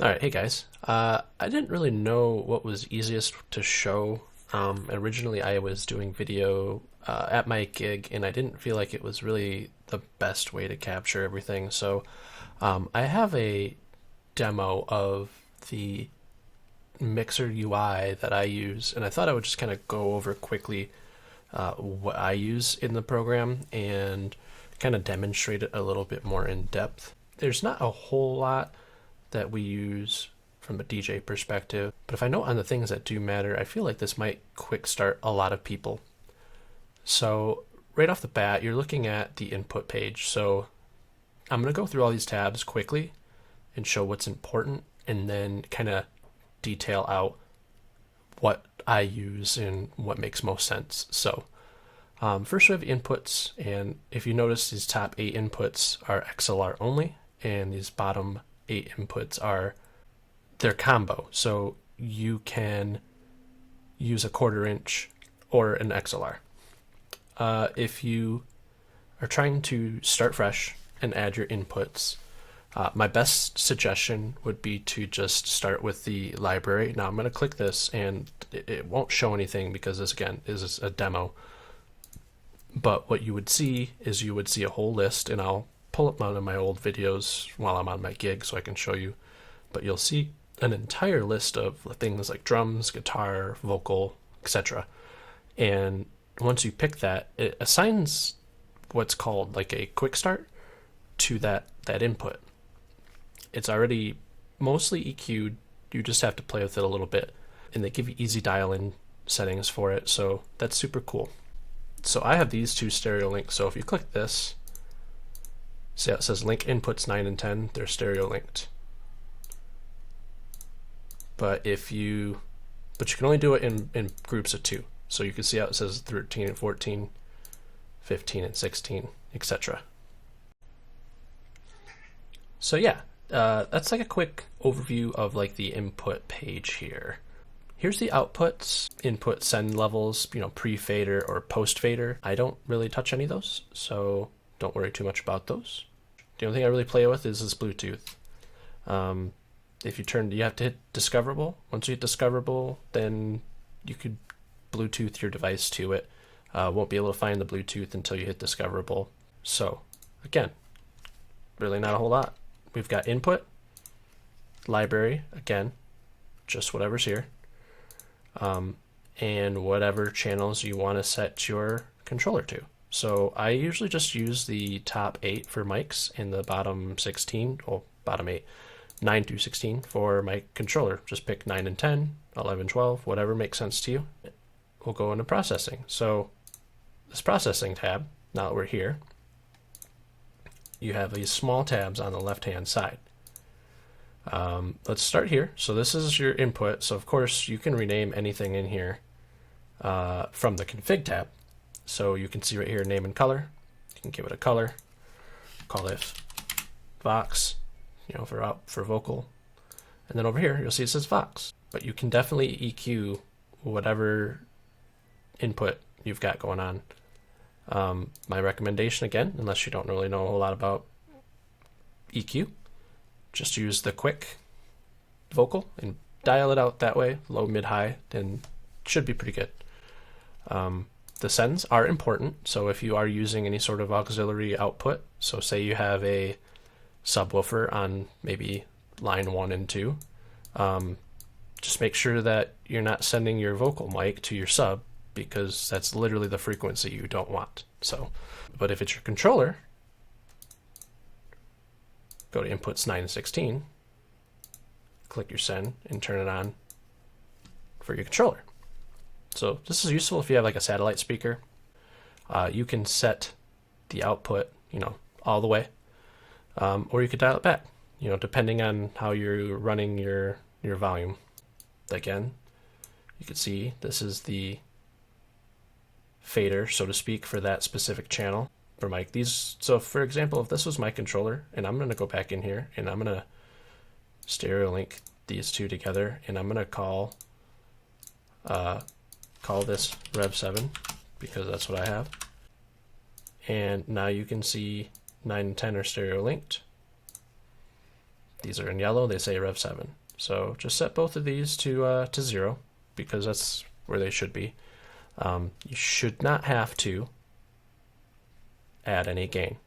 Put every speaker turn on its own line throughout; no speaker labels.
Alright, hey guys. I didn't really know what was easiest to show. Originally, I was doing video at my gig, and I didn't feel like it was really the best way to capture everything. So I have a demo of the Mixer UI that I use, and I thought I would just kind of go over quickly what I use in the program and kind of demonstrate it a little bit more in depth. There's not a whole lot that we use from a DJ perspective, but if I note on the things that do matter, I feel like this might quick start a lot of people. So right off the bat, you're looking at the input page. So I'm going to go through all these tabs quickly and show what's important, and then kind of detail out what I use and what makes most sense. So first we have inputs, and if you notice, these top 8 inputs are XLR only, and these bottom 8 inputs are their combo. So you can use a 1/4 inch or an XLR. If you are trying to start fresh and add your inputs, my best suggestion would be to just start with the library. Now I'm going to click this, and it won't show anything because this, again, is a demo. But what you would see is you would see a whole list, and I'll pull up one of my old videos while I'm on my gig so I can show you. But you'll see an entire list of things like drums, guitar, vocal, etc. And once you pick that, it assigns what's called like a quick start to that input. It's already mostly EQ'd. You just have to play with it a little bit, and they give you easy dial-in settings for it, so that's super cool. So I have these two stereo links. So if you click this, see how it says link inputs 9 and 10, they're stereo linked. But you can only do it in groups of 2. So you can see how it says 13 and 14, 15 and 16, etc. So yeah, that's like a quick overview of like the input page here. Here's the outputs, input send levels, pre-fader or post-fader. I don't really touch any of those, so don't worry too much about those. The only thing I really play with is this Bluetooth. If you have to hit discoverable. Once you hit discoverable, then you could Bluetooth your device to it. Won't be able to find the Bluetooth until you hit discoverable. So again, really not a whole lot. We've got input, library, again, just whatever's here, and whatever channels you want to set your controller to. So I usually just use the top 8 for mics and the bottom 16, or bottom 8, 9 through 16 for my controller. Just pick 9 and 10, 11, 12, whatever makes sense to you. We'll go into processing. So this processing tab, now that we're here, you have these small tabs on the left-hand side. Let's start here. So this is your input. So of course you can rename anything in here from the config tab. So you can see right here, name and color. You can give it a color. Call it Vox, for vocal. And then over here, you'll see it says Vox. But you can definitely EQ whatever input you've got going on. My recommendation, again, unless you don't really know a whole lot about EQ, just use the quick vocal and dial it out that way, low, mid, high, and should be pretty good. The sends are important, so if you are using any sort of auxiliary output, so say you have a subwoofer on maybe line 1 and 2, just make sure that you're not sending your vocal mic to your sub, because that's literally the frequency you don't want. So, but if it's your controller, go to inputs 9 and 16, click your send, and turn it on for your controller. So this is useful if you have like a satellite speaker. You can set the output, all the way, or you could dial it back, depending on how you're running your volume. Again, you can see this is the fader, so to speak, for that specific channel for mic. So for example, if this was my controller, and I'm going to go back in here and I'm going to stereo link these two together, and I'm going to call this Rev 7 because that's what I have. And now you can see 9 and 10 are stereo linked. These are in yellow, they say Rev 7. So just set both of these to 0, because that's where they should be. You should not have to add any gain.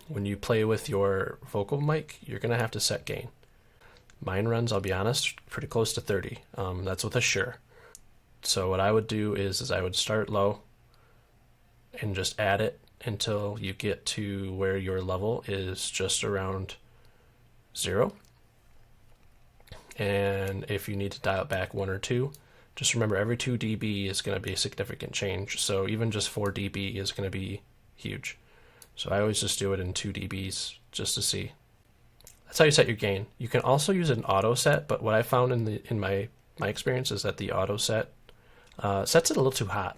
When you play with your vocal mic, you're going to have to set gain. Mine runs, I'll be honest, pretty close to 30. That's with a Shure. So what I would do is I would start low and just add it until you get to where your level is just around 0. And if you need to dial it back 1 or 2, just remember every 2 dB is going to be a significant change. So even just 4 dB is going to be huge. So I always just do it in 2 dBs just to see. That's how you set your gain. You can also use an auto set, but what I found in my experience is that the auto set sets it a little too hot.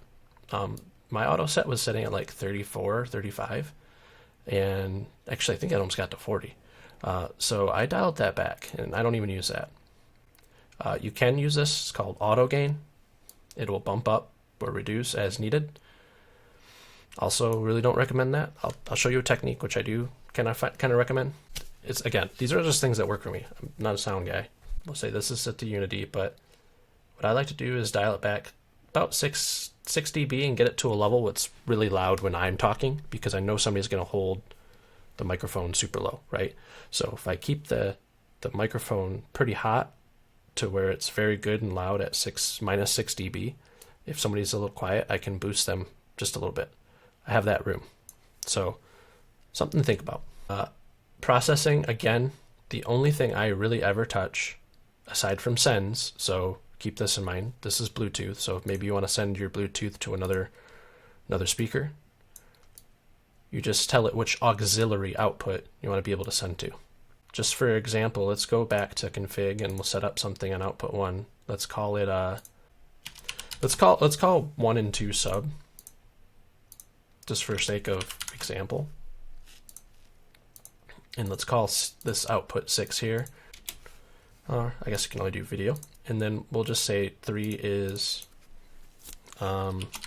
My auto set was setting at like 34, 35, and actually I think it almost got to 40. So I dialed that back, and I don't even use that. You can use this. It's called auto gain. It will bump up or reduce as needed. Also, really don't recommend that. I'll show you a technique which I do kind of recommend. It's, again, these are just things that work for me. I'm not a sound guy. We'll say this is set to unity, but what I like to do is dial it back about 6 dB and get it to a level that's really loud when I'm talking, because I know somebody's going to hold the microphone super low, right? So if I keep the microphone pretty hot to where it's very good and loud at minus 6 dB, if somebody's a little quiet, I can boost them just a little bit. I have that room. So something to think about. Processing, again, the only thing I really ever touch, aside from sends, so keep this in mind, this is Bluetooth, so if maybe you want to send your Bluetooth to another speaker, you just tell it which auxiliary output you want to be able to send to. Just for example, let's go back to config and we'll set up something on output 1. Let's call it let's call 1 and 2 sub, just for sake of example. And let's call this output 6 here. I guess you can only do video. And then we'll just say 3 is Everse.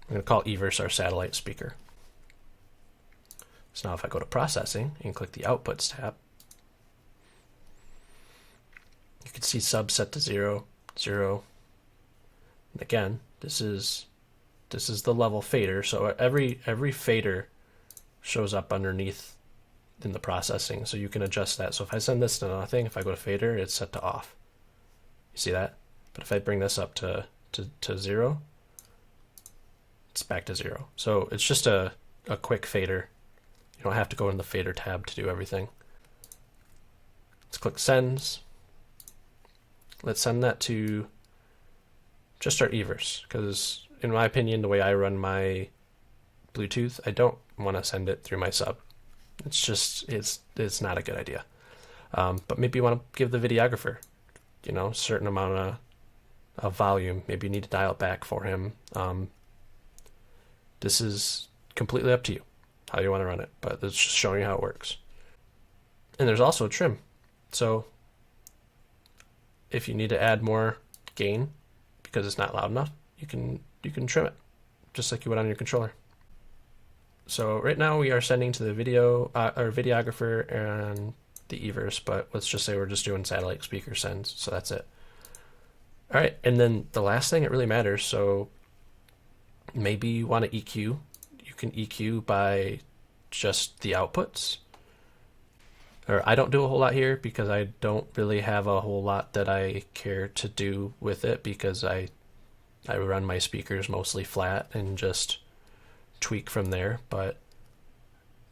I'm going to call Everse our satellite speaker. So now if I go to processing and click the outputs tab, you can see sub set to 0, 0. And again, this is the level fader, so every fader shows up underneath in the processing, so you can adjust that. So if I send this to nothing, if I go to fader, it's set to off. You see that? But if I bring this up to 0, it's back to 0. So it's just a quick fader. You don't have to go in the fader tab to do everything. Let's click sends. Let's send that to just our Everse, because in my opinion, the way I run my Bluetooth, I don't want to send it through my sub. It's just, it's not a good idea. But maybe you want to give the videographer, a certain amount of volume. Maybe you need to dial it back for him. This is completely up to you, how you want to run it, but it's just showing you how it works. And there's also a trim. So if you need to add more gain because it's not loud enough, you can trim it, just like you would on your controller. So right now we are sending to the videographer and the Everse, but let's just say we're just doing satellite speaker sends, so that's it. All right, and then the last thing, it really matters. So maybe you want to EQ. You can EQ by just the outputs. Or I don't do a whole lot here because I don't really have a whole lot that I care to do with it, because I run my speakers mostly flat and just tweak from there. But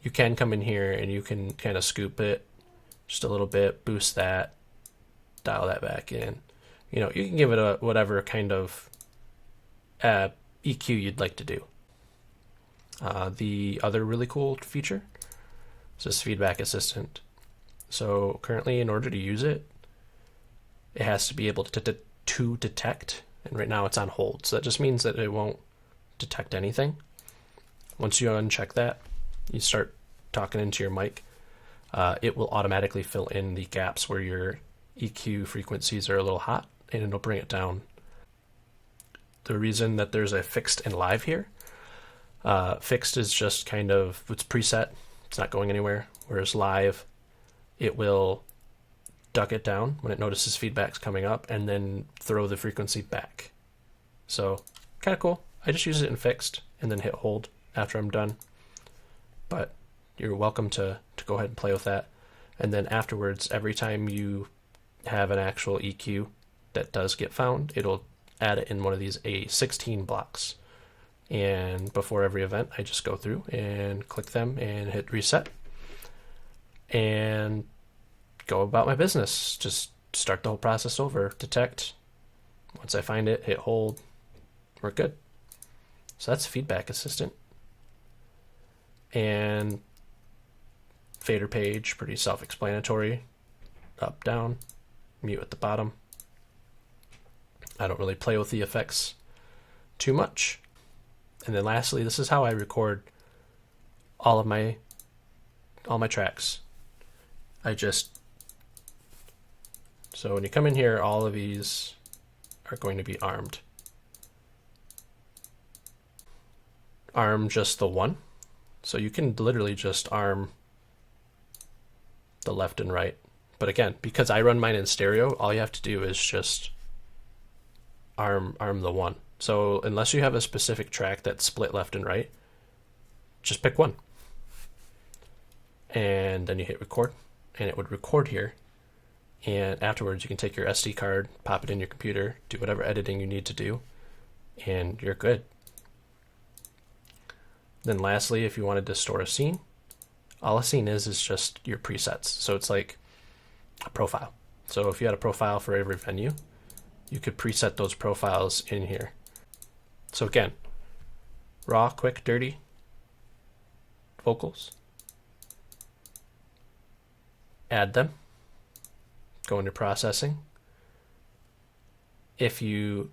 you can come in here and you can kind of scoop it just a little bit, boost that, dial that back in. You can give it a whatever kind of EQ you'd like to do. The other really cool feature is this feedback assistant. So currently, in order to use it, it has to be able to detect, and right now it's on hold. So that just means that it won't detect anything. Once you uncheck that, you start talking into your mic, it will automatically fill in the gaps where your EQ frequencies are a little hot, and it'll bring it down. The reason that there's a fixed and live here, fixed is just kind of, it's preset. It's not going anywhere. Whereas live, it will duck it down when it notices feedback's coming up and then throw the frequency back. So kind of cool. I just use it in fixed and then hit hold after I'm done. But you're welcome to go ahead and play with that. And then afterwards, every time you have an actual EQ that does get found, it'll add it in one of these A16 blocks. And before every event, I just go through and click them and hit reset and go about my business. Just start the whole process over. Detect. Once I find it, hit hold. We're good. So that's Feedback Assistant. And fader page, pretty self-explanatory. Up, down, mute at the bottom. I don't really play with the effects too much. And then lastly, this is how I record all my tracks. So when you come in here, all of these are going to be armed. Arm just the one. So you can literally just arm the left and right. But again, because I run mine in stereo, all you have to do is just arm the one. So unless you have a specific track that's split left and right, just pick one. And then you hit record, and it would record here. And afterwards, you can take your SD card, pop it in your computer, do whatever editing you need to do, and you're good. Then lastly, if you wanted to store a scene, all a scene is just your presets. So it's like a profile. So if you had a profile for every venue, you could preset those profiles in here. So again, raw, quick, dirty, vocals. Add them. Go into processing. If you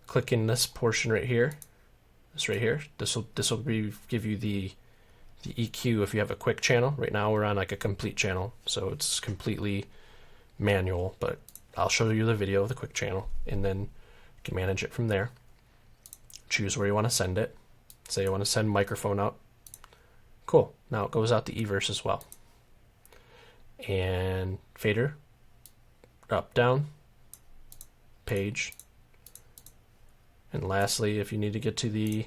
click in this portion right here, this right here, this will give you the EQ if you have a quick channel. Right now we're on like a complete channel, so it's completely manual, but I'll show you the video of the quick channel, and then you can manage it from there. Choose where you want to send it. Say you want to send microphone out. Cool. Now it goes out to Everse as well. And fader, up, down, page. And lastly, if you need to get to the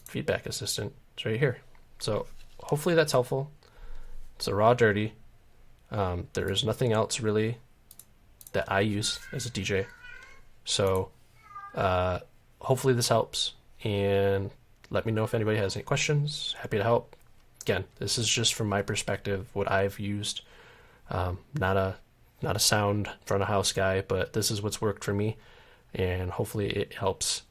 Feedback Assistant, it's right here. So hopefully that's helpful. It's a raw, dirty. There is nothing else really that I use as a DJ. So hopefully this helps, and let me know if anybody has any questions. Happy to help. Again, this is just from my perspective, what I've used. Not a sound front of house guy, but this is what's worked for me, and hopefully it helps